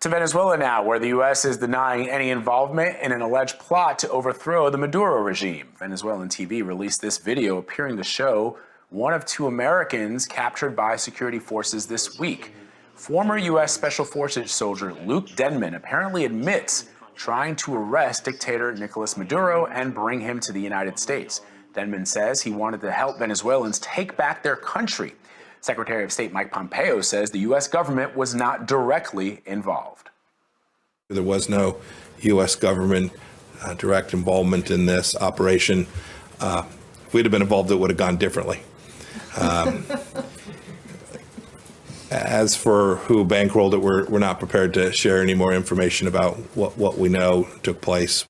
To Venezuela now, where the U.S. is denying any involvement in an alleged plot to overthrow the Maduro regime. Venezuelan TV released this video appearing to show one of two Americans captured by security forces this week. Former U.S. Special Forces soldier Luke Denman apparently admits trying to arrest dictator Nicolas Maduro and bring him to the United States. Denman says he wanted to help Venezuelans take back their country. Secretary of State Mike Pompeo says the U.S. government was not directly involved. There was no U.S. government direct involvement in this operation. If we'd have been involved, it would have gone differently. As for who bankrolled it, we're not prepared to share any more information about what we know took place.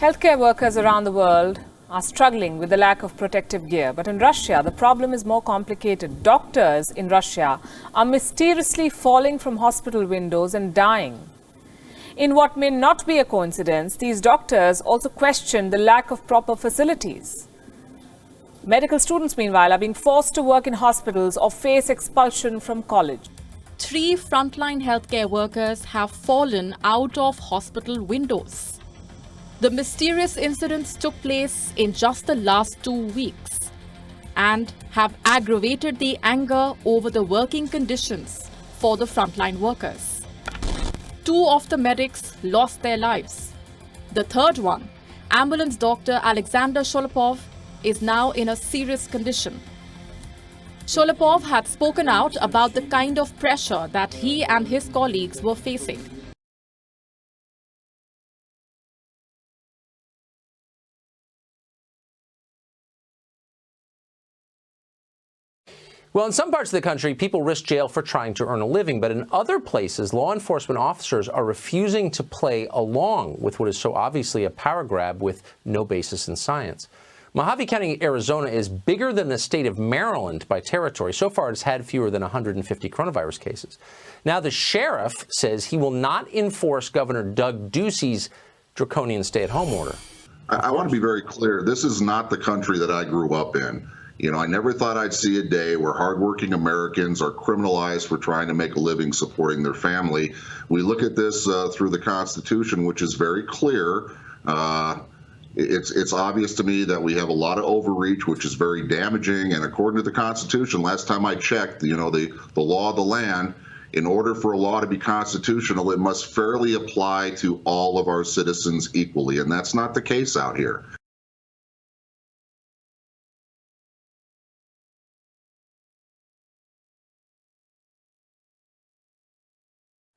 Healthcare workers around the world are struggling with the lack of protective gear. But in Russia, the problem is more complicated. Doctors in Russia are mysteriously falling from hospital windows and dying. In what may not be a coincidence, these doctors also question the lack of proper facilities. Medical students, meanwhile, are being forced to work in hospitals or face expulsion from college. 3 frontline healthcare workers have fallen out of hospital windows. The mysterious incidents took place in just the last 2 weeks and have aggravated the anger over the working conditions for the frontline workers. 2 of the medics lost their lives. The third one, ambulance doctor Alexander Sholopov, is now in a serious condition. Sholopov had spoken out about the kind of pressure that he and his colleagues were facing. Well, in some parts of the country, people risk jail for trying to earn a living, but in other places, law enforcement officers are refusing to play along with what is so obviously a power grab with no basis in science. Mojave County, Arizona is bigger than the state of Maryland by territory. So far, it's had fewer than 150 coronavirus cases. Now, the sheriff says he will not enforce Governor Doug Ducey's draconian stay-at-home order. I want to be very clear. This is not the country that I grew up in. You know, I never thought I'd see a day where hardworking Americans are criminalized for trying to make a living supporting their family. We look at this through the Constitution, which is very clear. It's obvious to me that we have a lot of overreach, which is very damaging. And according to the Constitution, last time I checked, you know, the law of the land, in order for a law to be constitutional, it must fairly apply to all of our citizens equally. And that's not the case out here.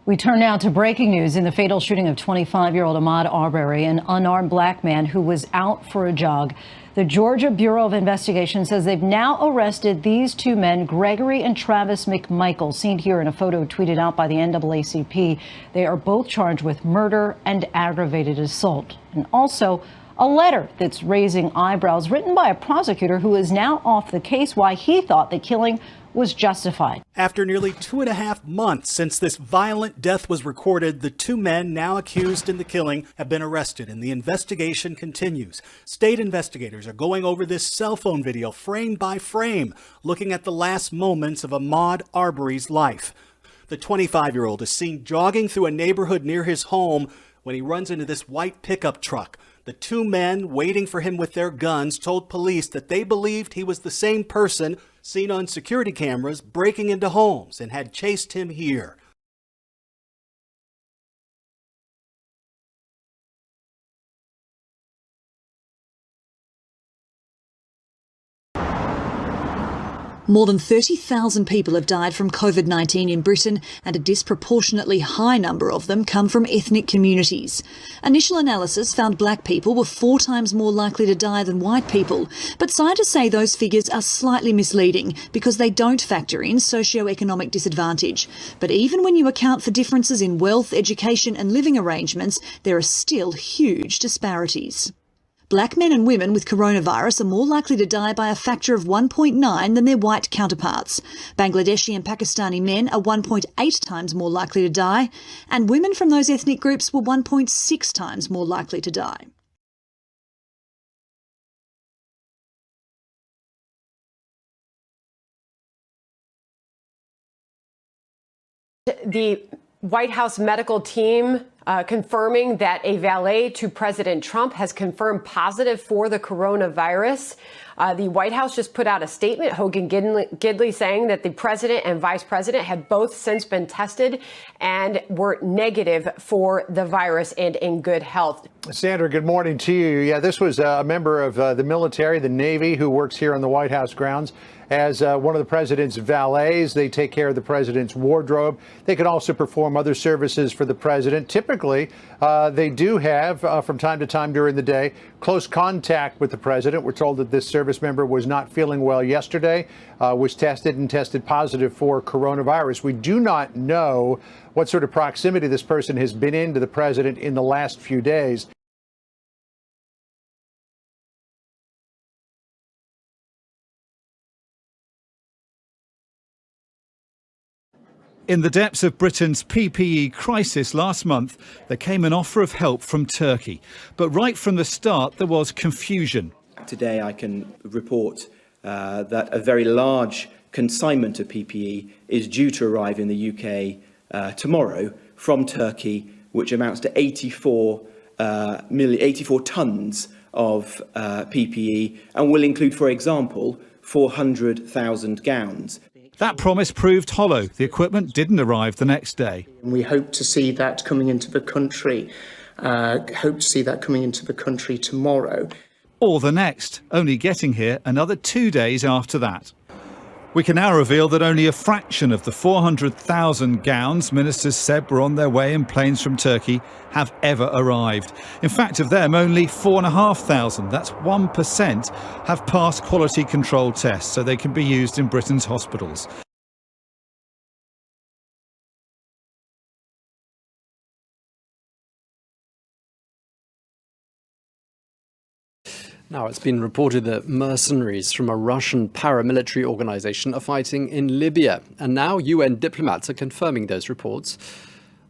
We turn now to breaking news in the fatal shooting of 25-year-old Ahmaud Arbery, an unarmed black man who was out for a jog. The Georgia Bureau of Investigation says they've now arrested these 2 men, Gregory and Travis McMichael, seen here in a photo tweeted out by the NAACP. They are both charged with murder and aggravated assault, and also a letter that's raising eyebrows written by a prosecutor who is now off the case why he thought the killing was justified. After nearly 2.5 months since this violent death was recorded, the 2 men now accused in the killing have been arrested, and the investigation continues. State investigators are going over this cell phone video frame by frame, looking at the last moments of Ahmaud Arbery's life. The 25-year-old is seen jogging through a neighborhood near his home when he runs into this white pickup truck. The 2 men waiting for him with their guns told police that they believed he was the same person seen on security cameras breaking into homes and had chased him here. More than 30,000 people have died from COVID-19 in Britain, and a disproportionately high number of them come from ethnic communities. Initial analysis found black people were 4 times more likely to die than white people, but scientists say those figures are slightly misleading because they don't factor in socioeconomic disadvantage. But even when you account for differences in wealth, education and living arrangements, there are still huge disparities. Black men and women with coronavirus are more likely to die by a factor of 1.9 than their white counterparts. Bangladeshi and Pakistani men are 1.8 times more likely to die, and women from those ethnic groups were 1.6 times more likely to die. the White House medical team confirming that a valet to President Trump has confirmed positive for the coronavirus. The White House just put out a statement, Hogan Gidley, saying that the president and vice president had both since been tested and were negative for the virus and in good health. Sandra, good morning to you. Yeah, this was a member of the military, the Navy, who works here on the White House grounds as one of the president's valets. They take care of the president's wardrobe. They can also perform other services for the president. Typically, they do have, from time to time during the day, close contact with the president. We're told that this service member was not feeling well yesterday, was tested positive for coronavirus. We do not know what sort of proximity this person has been in to the president in the last few days. In the depths of Britain's PPE crisis last month, there came an offer of help from Turkey. But right from the start, there was confusion. Today, I can report that a very large consignment of PPE is due to arrive in the UK tomorrow from Turkey, which amounts to 84 tonnes of PPE and will include, for example, 400,000 gowns. That promise proved hollow. The equipment didn't arrive the next day. We hope to see that coming into the country. Tomorrow. Or the next, only getting here another 2 days after that. We can now reveal that only a fraction of the 400,000 gowns ministers said were on their way in planes from Turkey have ever arrived. In fact, of them, only 4,500, that's 1%, have passed quality control tests so they can be used in Britain's hospitals. Now, it's been reported that mercenaries from a Russian paramilitary organization are fighting in Libya. And now UN diplomats are confirming those reports,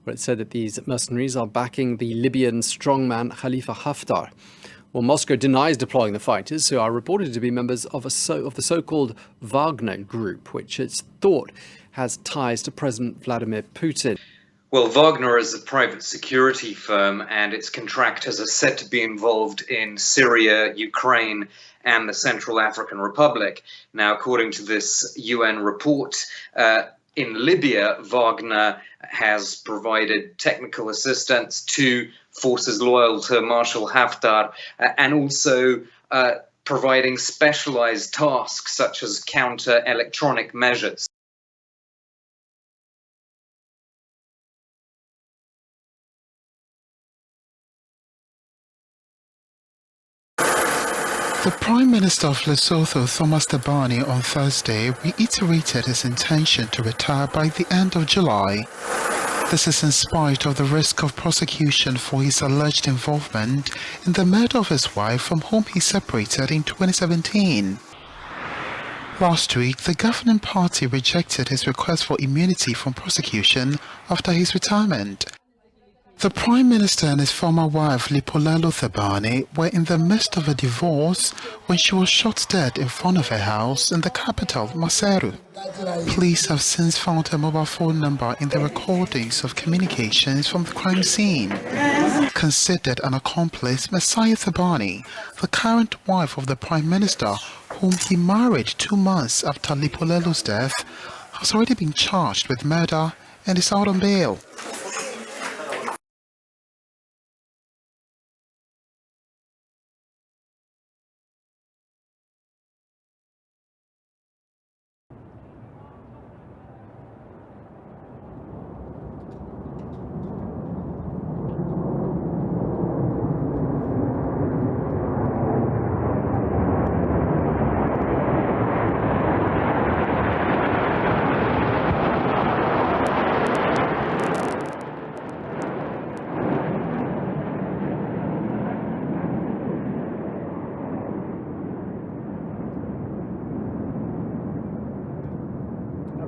where it said that these mercenaries are backing the Libyan strongman Khalifa Haftar. Well, Moscow denies deploying the fighters, who are reported to be members of the so-called Wagner group, which it's thought has ties to President Vladimir Putin. Well, Wagner is a private security firm, and its contractors are said to be involved in Syria, Ukraine, and the Central African Republic. Now, according to this UN report, in Libya, Wagner has provided technical assistance to forces loyal to Marshal Haftar, and also providing specialized tasks such as counter-electronic measures. The Prime Minister of Lesotho, Thomas Thabane, on Thursday reiterated his intention to retire by the end of July. This is in spite of the risk of prosecution for his alleged involvement in the murder of his wife, from whom he separated in 2017. Last week, the governing party rejected his request for immunity from prosecution after his retirement. The Prime Minister and his former wife, Lipolelo Thabane, were in the midst of a divorce when she was shot dead in front of her house in the capital, Maseru. Police have since found her mobile phone number in the recordings of communications from the crime scene. Considered an accomplice, Messiah Thabane, the current wife of the Prime Minister, whom he married 2 months after Lipolelo's death, has already been charged with murder and is out on bail.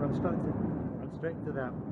Run straight to that.